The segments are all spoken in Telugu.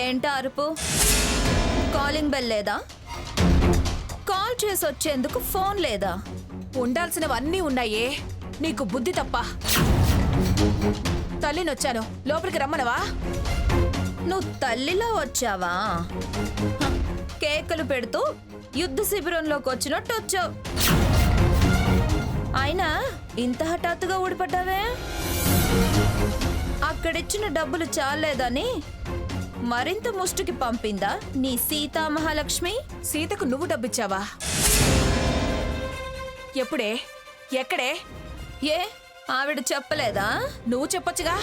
ఏంటా అరుపు? కాలింగ్ బెల్ లేదా? కాల్ చేసి వచ్చేందుకు ఫోన్ లేదా? ఉండాల్సినవన్నీ ఉన్నాయే, నీకు బుద్ధి తప్ప. తల్లినొచ్చాను, లోపలికి రమ్మనవా? నువ్వు తల్లిలో వచ్చావా? కేకలు పెడుతూ యుద్ధ శిబిరంలోకి వచ్చినట్టు వచ్చావు. అయినా ఇంత హఠాత్తుగా ఊడిపడ్డావే? అక్కడిచ్చిన డబ్బులు చాలేదని మరింత ముష్టికి పంపిందా నీ సీతా మహాలక్ష్మి? సీతకు నువ్వు డబ్బిచ్చావా? ఎప్పుడే? ఎక్కడే? ఏ ఆవిడ చెప్పలేదా? నువ్వు చెప్పొచ్చుగా.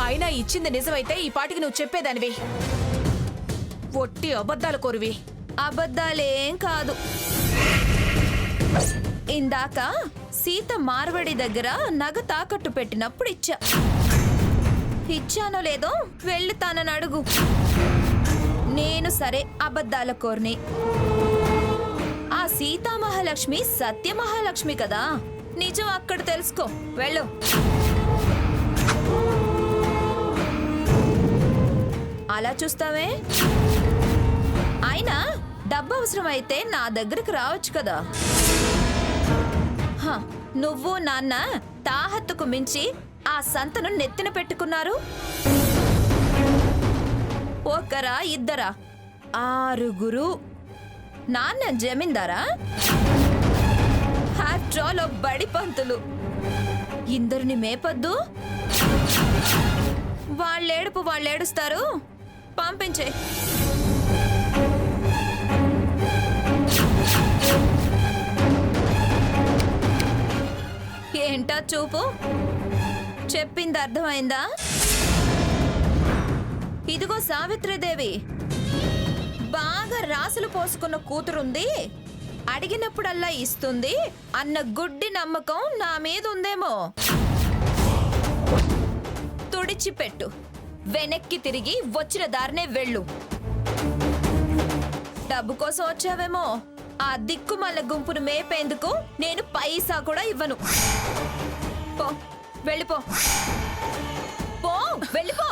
అయినా ఇచ్చింది నిజమైతే ఈ పాటికి నువ్వు చెప్పేదానివి. ఒట్టి అబద్ధాలు కోరువి. అబద్ధాలేం కాదు. ఇందాక సీత మార్వడి దగ్గర నగ తాకట్టు పెట్టినప్పుడు ఇచ్చానో లేదో వెళ్ళి తనని అడుగు. నేను సరే అబద్ధాల కోర్ని. ఆ సీతామహాలక్ష్మి సత్యమహాలక్ష్మి కదా, నిజం అక్కడ తెలుసుకో. వెళ్ళు. అలా చూస్తావే? అయినా డబ్బు అవసరమైతే నా దగ్గరికి రావచ్చు కదా. నువ్వు నాన్న తాహత్తుకు మించి ఆ సంతను నెత్తిన పెట్టుకున్నారు. ఒకరా ఇద్దరా? 6. నాన్న జమీందారా? ఆఫ్టర్ ఆల్ బడి పంతులు. ఇందరిని మేపొద్దు. వాళ్ళేడుపు వాళ్ళేడుస్తారు. పంపించే. ఏంటా చూపు? చెప్పింది అర్థమైందా? ఇదిగో సావిత్రిదేవి, బాగా రాసులు పోసుకున్న కూతురుంది, అడిగినప్పుడల్లా ఇస్తుంది అన్న గుడ్డి నమ్మకం నా మీద ఉందేమో. తుడిచిపెట్టు. వెనక్కి తిరిగి వచ్చిన దారినే వెళ్ళు. డబ్బు కోసం వచ్చావేమో. ఆ దిక్కుమల్ల గుంపును మేపేందుకు నేను పైసా కూడా ఇవ్వను. పో, వెళ్ళిపో. పో, వెళ్ళిపో.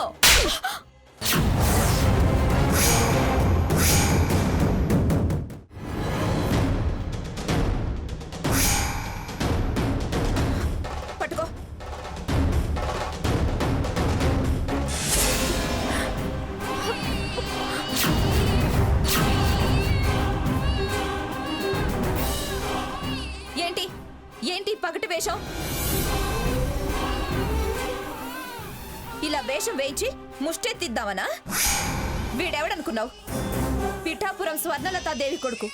పట్టుకో. ఏంటి ఏంటి పగటి వేషం? ఇలా వేషం వేయించి ముష్టెత్తిద్దామనా? వీడెవడనుకున్నావు? పిఠాపురం స్వర్ణలతాదేవి కొడుకు.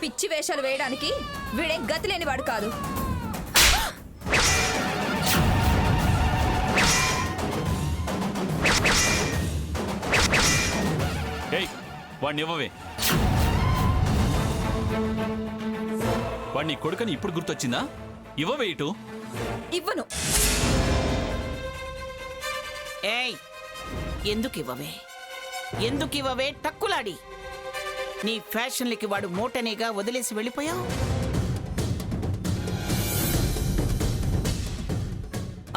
పిచ్చి వేషాలు వేయడానికి వీడేం గతి లేనివాడు కాదు. వాడిని కొడుకని ఇప్పుడు గుర్తొచ్చిందా? ఇవ్వవే ఇటు. ఇవ్వను. ఏయ్, ఎందుకు ఇవ్వవే టక్కులాడి? నీ ఫ్యాషన్లకి వాడు మూటనేగా వదిలేసి వెళ్ళిపోయావు.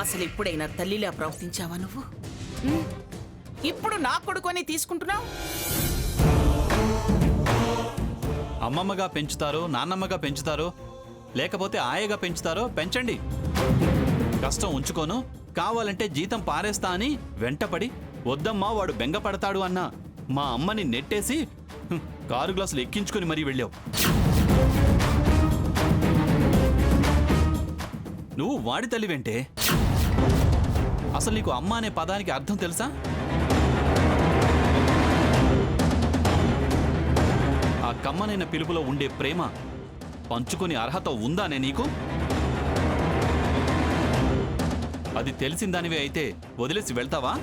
అసలు ఇప్పుడైనా తల్లిలా ప్రవర్తించావా నువ్వు? ఇప్పుడు నా కొడుకుని తీసుకుంటున్నావు. అమ్మమ్మగా పెంచుతారో నాన్నమ్మగా పెంచుతారో లేకపోతే ఆయగా పెంచుతారో పెంచండి. కష్టం ఉంచుకోను, కావాలంటే జీతం పారేస్తా అని వెంటపడి వద్దమ్మా వాడు బెంగపడతాడు అన్న మా అమ్మని నెట్టేసి కారు గ్లాసులు ఎక్కించుకుని మరీ వెళ్ళావు. నువ్వు వాడి తల్లి వెంటే. అసలు నీకు అమ్మ అనే పదానికి అర్థం తెలుసా? ఆ కమ్మనైన పిలుపులో ఉండే ప్రేమ పంచుకుని అర్హత ఉందానే నీకు? అది తెలిసిందానివే అయితే వదిలేసి వెళ్తావా?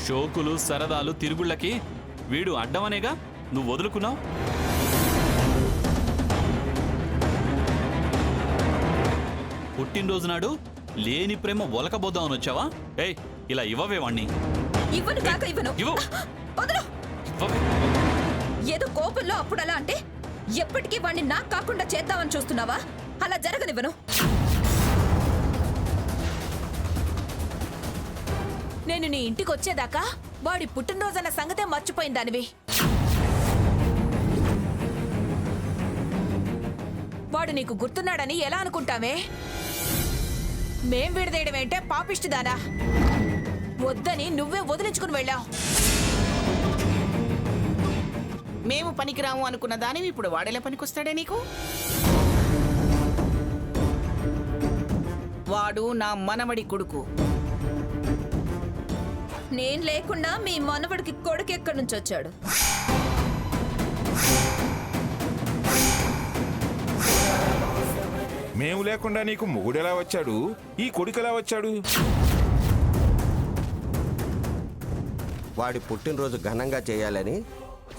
షోకులు సరదాలు తిరుగుళ్ళకి వీడు అడ్డమనేగా నువ్వు వదులుకున్నావు. పుట్టినరోజు నాడు లేని ప్రేమ ఒలకబోద్దామని వచ్చావా? ఏయ్, ఇలా ఇవ్వవే వాణ్ణి. ఇవ్వను కాక ఇవ్వను. వదలు. ఏదో కోపంలో అప్పుడు అలా అంటే ఎప్పటికీ వాణ్ణి నాకు కాకుండా చేద్దామని చూస్తున్నావా? అలా జరగనివ్వను. నేను నీ ఇంటికి వచ్చేదాకా వాడి పుట్టినరోజన్న సంగతే మర్చిపోయిందానివి. వాడు నీకు గుర్తున్నాడని ఎలా అనుకుంటావే? మేం విడదేయడమేంటే పాపిష్టిదానా? వద్దని నువ్వే వదిలించుకుని వెళ్ళావు. మేము పనికిరాము అనుకున్న దానివి ఇప్పుడు వాడేలా పనికొస్తాడే నీకు? వాడు నా మనవడి కొడుకు. నేను లేకుండా మీ మనవడికి కొడుకు ఎక్కడి నుంచి వచ్చాడు? మేము లేకుండా నీకు మొగుడెలా వచ్చాడు? ఈ కొడుకెలా వచ్చాడు? వాడి పుట్టినరోజు ఘనంగా చేయాలని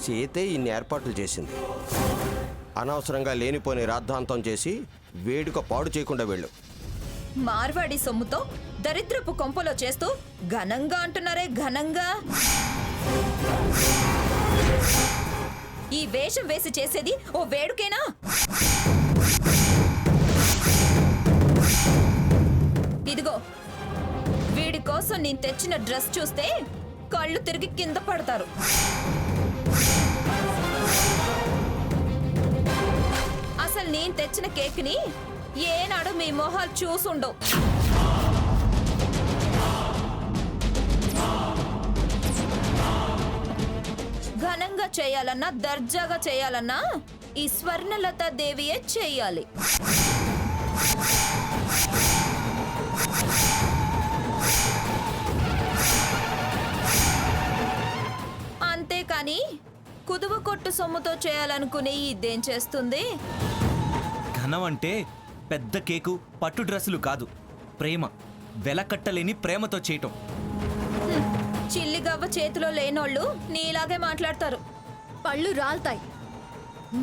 సీతే ఇన్ని ఏర్పాట్లు చేసింది. అనవసరంగా లేనిపోని రాద్ధాంతం చేసి వేడుక పాడు చేయకుండా వెళ్ళు. మార్వాడి సొమ్ముతో దరిద్రపు కొంపలో చేస్తూ ఘనంగా అంటున్నారే, ఘనంగా. ఈ వేషం వేసి చేసేది ఓ వేడుకేనా? ఇదిగో, వీడి కోసం నేను తెచ్చిన డ్రెస్ చూస్తే కళ్ళు తిరిగి కింద పడతారు. అసలు నేను తెచ్చిన కేక్ని ఏనాడు మీ మొహాలు చూసుండవు. ఘనంగా చేయాలన్నా, దర్జాగా చేయాలన్నా ఈ స్వర్ణలతా దేవియే చేయాలి. అంతేకాని కుదువ కొట్టు సొమ్ముతో చేయాలనుకునే ఇదేం చేస్తుంది? ఘనం అంటే పెద్ద కేకు, పట్టు డ్రెస్సులు కాదు, ప్రేమ, వెలకట్టలేని ప్రేమతో చేయటం. చిల్లిగవ్వ చేతిలో లేనోళ్ళు నీలాగే మాట్లాడతారు. పళ్ళు రాల్తాయి.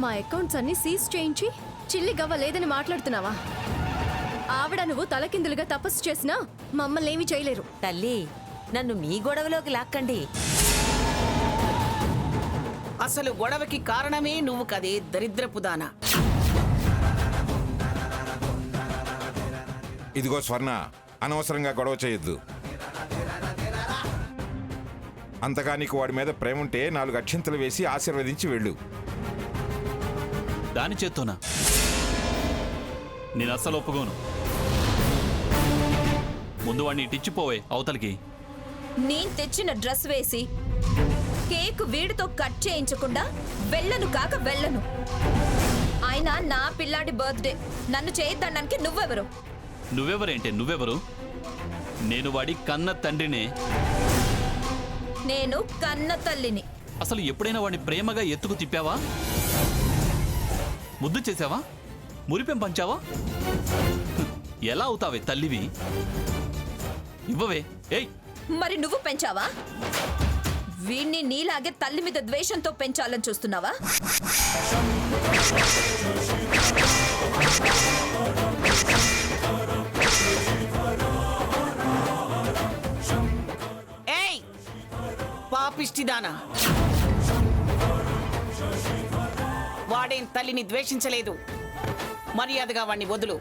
మా అకౌంట్స్ అన్ని సీజ్ చేయించి చిల్లి గవ్వ లేదని మాట్లాడుతున్నావా? ఆవిడ నువ్వు తలకిందులుగా తపస్సు చేసినా మమ్మల్ని ఏమీ చేయలేరు. తల్లి, నన్ను మీ గొడవలోకి లాక్కండి. అసలు గొడవకి కారణమే నువ్వు కదే, దరిద్రపు దానా. ఇదిగో స్వర్ణ, అనవసరంగా గొడవ చేయొద్దు. అంతగా నీకు వాడి మీద ప్రేమ ఉంటే 4 అక్షింతలు వేసి ఆశీర్వదించి వెళ్ళు. దాని చేత్తోనా? నేను అస్సలు ఒప్పుకోను. ముందు వాడిని ఇటిచ్చిపోవే అవతలికి. నేను తెచ్చిన డ్రెస్ వేసి కేక్ వీడితో కట్ చేయించకుండా వెళ్ళను కాక వెళ్ళను. ఆయన నా పిల్లాడి బర్త్డే, నన్ను చేయొద్దనడానికి నువ్వెవరు? నువ్వెవరేంటే? నువ్వెవరు? నేను వాడి కన్న తండ్రినే. నేను కన్న తల్లిని. అసలు ఎప్పుడైనా వాడిని ప్రేమగా ఎత్తుకు తిప్పావా? ముద్దు చేసావా? మురిపెం పంచావా? ఎలా అవుతావే తల్లివి? ఇవ్వవే. ఏయ్, మరి నువ్వు పెంచావా? వీణ్ణి నీలాగే తల్లి మీద ద్వేషంతో పెంచాలని చూస్తున్నావా? ఏయ్ పాపిష్టిదానా, వాడేం తల్లిని ద్వేషించలేదు. మర్యాదగా వాణ్ణి వదులు.